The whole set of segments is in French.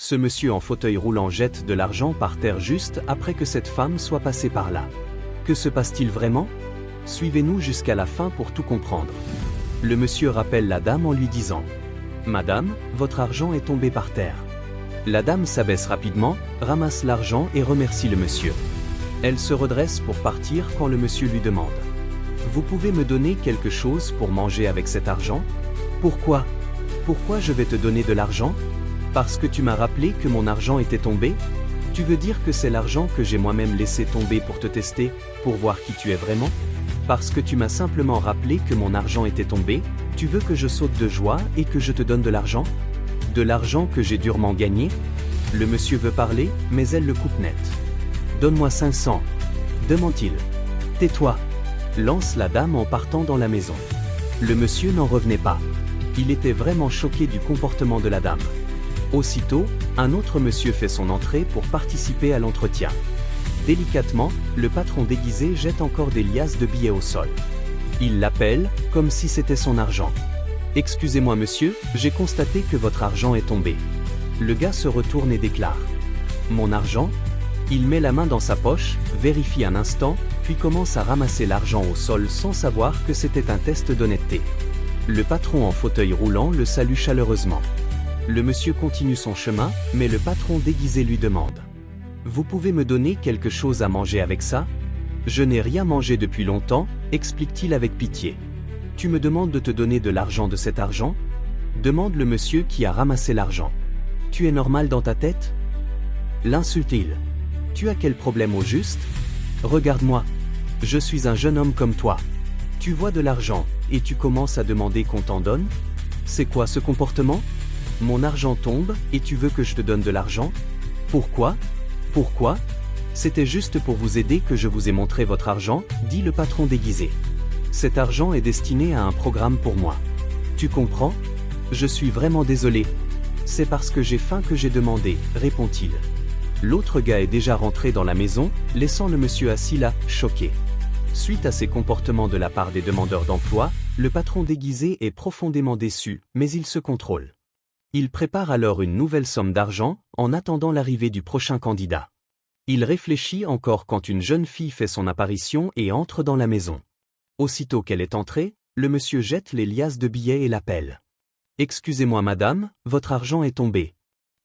Ce monsieur en fauteuil roulant jette de l'argent par terre juste après que cette femme soit passée par là. Que se passe-t-il vraiment? Suivez-nous jusqu'à la fin pour tout comprendre. Le monsieur rappelle la dame en lui disant « Madame, votre argent est tombé par terre ». La dame s'abaisse rapidement, ramasse l'argent et remercie le monsieur. Elle se redresse pour partir quand le monsieur lui demande « Vous pouvez me donner quelque chose pour manger avec cet argent? » « Pourquoi? Pourquoi je vais te donner de l'argent? Parce que tu m'as rappelé que mon argent était tombé? Tu veux dire que c'est l'argent que j'ai moi-même laissé tomber pour te tester, pour voir qui tu es vraiment? Parce que tu m'as simplement rappelé que mon argent était tombé, tu veux que je saute de joie et que je te donne de l'argent? De l'argent que j'ai durement gagné? Le monsieur veut parler, mais elle le coupe net. Donne-moi 500. Demande-t-il. Tais-toi. Lance la dame en partant dans la maison. Le monsieur n'en revenait pas. Il était vraiment choqué du comportement de la dame. Aussitôt, un autre monsieur fait son entrée pour participer à l'entretien. Délicatement, le patron déguisé jette encore des liasses de billets au sol. Il l'appelle, comme si c'était son argent. « Excusez-moi monsieur, j'ai constaté que votre argent est tombé. » Le gars se retourne et déclare « Mon argent ?» Il met la main dans sa poche, vérifie un instant, puis commence à ramasser l'argent au sol sans savoir que c'était un test d'honnêteté. Le patron en fauteuil roulant le salue chaleureusement. Le monsieur continue son chemin, mais le patron déguisé lui demande « Vous pouvez me donner quelque chose à manger avec ça? Je n'ai rien mangé depuis longtemps, explique-t-il avec pitié. Tu me demandes de te donner de l'argent de cet argent? Demande le monsieur qui a ramassé l'argent. Tu es normal dans ta tête? L'insulte-t-il. Tu as quel problème au juste? Regarde-moi. Je suis un jeune homme comme toi. Tu vois de l'argent, et tu commences à demander qu'on t'en donne? C'est quoi ce comportement? Mon argent tombe, et tu veux que je te donne de l'argent? Pourquoi? Pourquoi? C'était juste pour vous aider que je vous ai montré votre argent, dit le patron déguisé. Cet argent est destiné à un programme pour moi. Tu comprends? Je suis vraiment désolé. C'est parce que j'ai faim que j'ai demandé, répond-il. L'autre gars est déjà rentré dans la maison, laissant le monsieur assis là, choqué. Suite à ces comportements de la part des demandeurs d'emploi, le patron déguisé est profondément déçu, mais il se contrôle. Il prépare alors une nouvelle somme d'argent, en attendant l'arrivée du prochain candidat. Il réfléchit encore quand une jeune fille fait son apparition et entre dans la maison. Aussitôt qu'elle est entrée, le monsieur jette les liasses de billets et l'appelle. « Excusez-moi madame, votre argent est tombé. »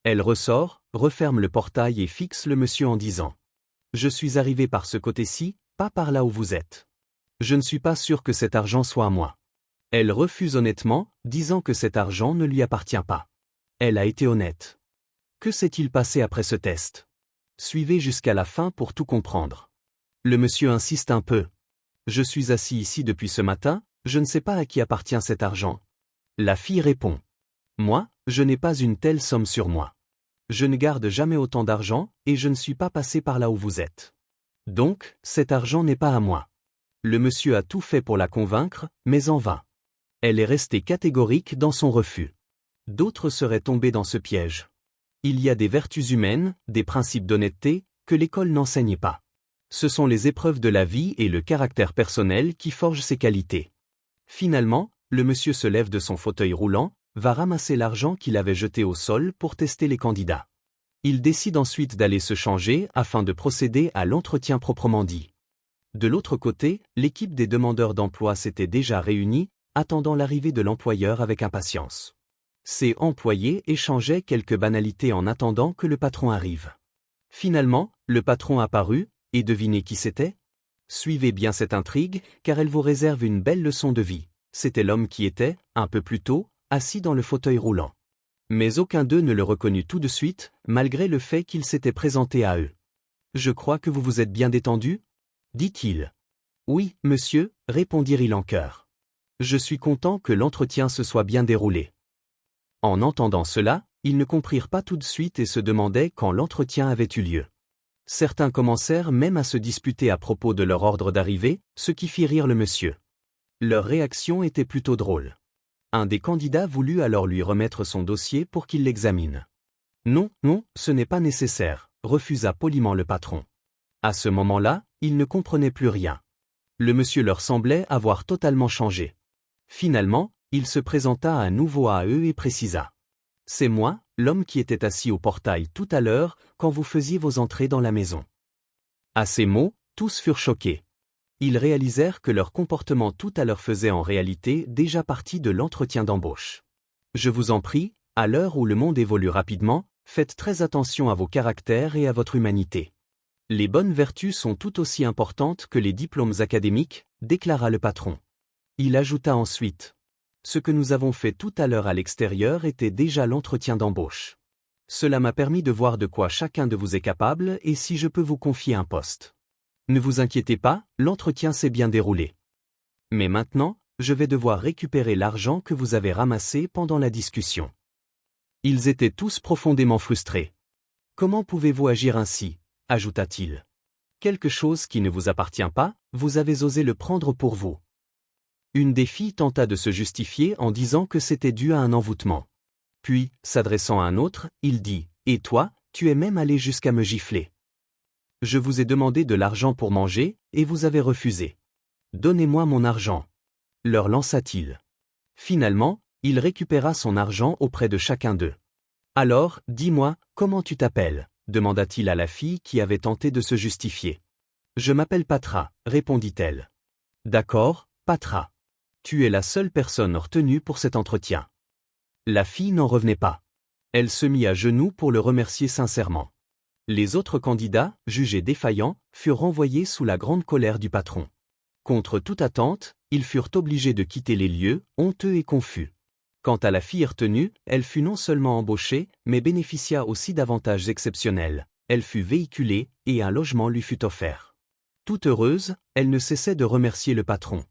Elle ressort, referme le portail et fixe le monsieur en disant « Je suis arrivé par ce côté-ci, pas par là où vous êtes. Je ne suis pas sûr que cet argent soit à moi. » Elle refuse honnêtement, disant que cet argent ne lui appartient pas. Elle a été honnête. Que s'est-il passé après ce test? Suivez jusqu'à la fin pour tout comprendre. Le monsieur insiste un peu. « Je suis assis ici depuis ce matin, je ne sais pas à qui appartient cet argent. » La fille répond. « Moi, je n'ai pas une telle somme sur moi. Je ne garde jamais autant d'argent, et je ne suis pas passé par là où vous êtes. Donc, cet argent n'est pas à moi. » Le monsieur a tout fait pour la convaincre, mais en vain. Elle est restée catégorique dans son refus. D'autres seraient tombés dans ce piège. Il y a des vertus humaines, des principes d'honnêteté, que l'école n'enseigne pas. Ce sont les épreuves de la vie et le caractère personnel qui forgent ces qualités. Finalement, le monsieur se lève de son fauteuil roulant, va ramasser l'argent qu'il avait jeté au sol pour tester les candidats. Il décide ensuite d'aller se changer afin de procéder à l'entretien proprement dit. De l'autre côté, l'équipe des demandeurs d'emploi s'était déjà réunie, attendant l'arrivée de l'employeur avec impatience. Ces employés échangeaient quelques banalités en attendant que le patron arrive. Finalement, le patron apparut, et devinez qui c'était? Suivez bien cette intrigue, car elle vous réserve une belle leçon de vie. C'était l'homme qui était, un peu plus tôt, assis dans le fauteuil roulant. Mais aucun d'eux ne le reconnut tout de suite, malgré le fait qu'il s'était présenté à eux. « Je crois que vous vous êtes bien détendu ?» dit-il. « Oui, monsieur, répondirent-ils en chœur. Je suis content que l'entretien se soit bien déroulé. » En entendant cela, ils ne comprirent pas tout de suite et se demandaient quand l'entretien avait eu lieu. Certains commencèrent même à se disputer à propos de leur ordre d'arrivée, ce qui fit rire le monsieur. Leur réaction était plutôt drôle. Un des candidats voulut alors lui remettre son dossier pour qu'il l'examine. « Non, non, ce n'est pas nécessaire », refusa poliment le patron. À ce moment-là, ils ne comprenaient plus rien. Le monsieur leur semblait avoir totalement changé. Finalement, il se présenta à nouveau à eux et précisa. C'est moi, l'homme qui était assis au portail tout à l'heure, quand vous faisiez vos entrées dans la maison. » À ces mots, tous furent choqués. Ils réalisèrent que leur comportement tout à l'heure faisait en réalité déjà partie de l'entretien d'embauche. Je vous en prie, à l'heure où le monde évolue rapidement, faites très attention à vos caractères et à votre humanité. Les bonnes vertus sont tout aussi importantes que les diplômes académiques, déclara le patron. Il ajouta ensuite. Ce que nous avons fait tout à l'heure à l'extérieur était déjà l'entretien d'embauche. Cela m'a permis de voir de quoi chacun de vous est capable et si je peux vous confier un poste. Ne vous inquiétez pas, l'entretien s'est bien déroulé. Mais maintenant, je vais devoir récupérer l'argent que vous avez ramassé pendant la discussion. Ils étaient tous profondément frustrés. Comment pouvez-vous agir ainsi ? Ajouta-t-il. Quelque chose qui ne vous appartient pas, vous avez osé le prendre pour vous. Une des filles tenta de se justifier en disant que c'était dû à un envoûtement. Puis, s'adressant à un autre, il dit « Et toi, tu es même allé jusqu'à me gifler. Je vous ai demandé de l'argent pour manger, et vous avez refusé. Donnez-moi mon argent. » leur lança-t-il. Finalement, il récupéra son argent auprès de chacun d'eux. « Alors, dis-moi, comment tu t'appelles » demanda-t-il à la fille qui avait tenté de se justifier. « Je m'appelle Patra » répondit-elle. « D'accord, Patra. Tu es la seule personne retenue pour cet entretien. » La fille n'en revenait pas. Elle se mit à genoux pour le remercier sincèrement. Les autres candidats, jugés défaillants, furent renvoyés sous la grande colère du patron. Contre toute attente, ils furent obligés de quitter les lieux, honteux et confus. Quant à la fille retenue, elle fut non seulement embauchée, mais bénéficia aussi d'avantages exceptionnels. Elle fut véhiculée, et un logement lui fut offert. Toute heureuse, elle ne cessait de remercier le patron.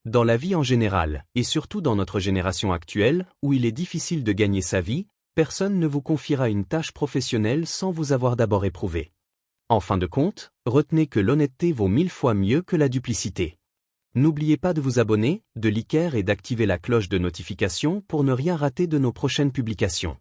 Dans la vie en général, et surtout dans notre génération actuelle, où il est difficile de gagner sa vie, personne ne vous confiera une tâche professionnelle sans vous avoir d'abord éprouvé. En fin de compte, retenez que l'honnêteté vaut 1000 fois mieux que la duplicité. N'oubliez pas de vous abonner, de liker et d'activer la cloche de notification pour ne rien rater de nos prochaines publications.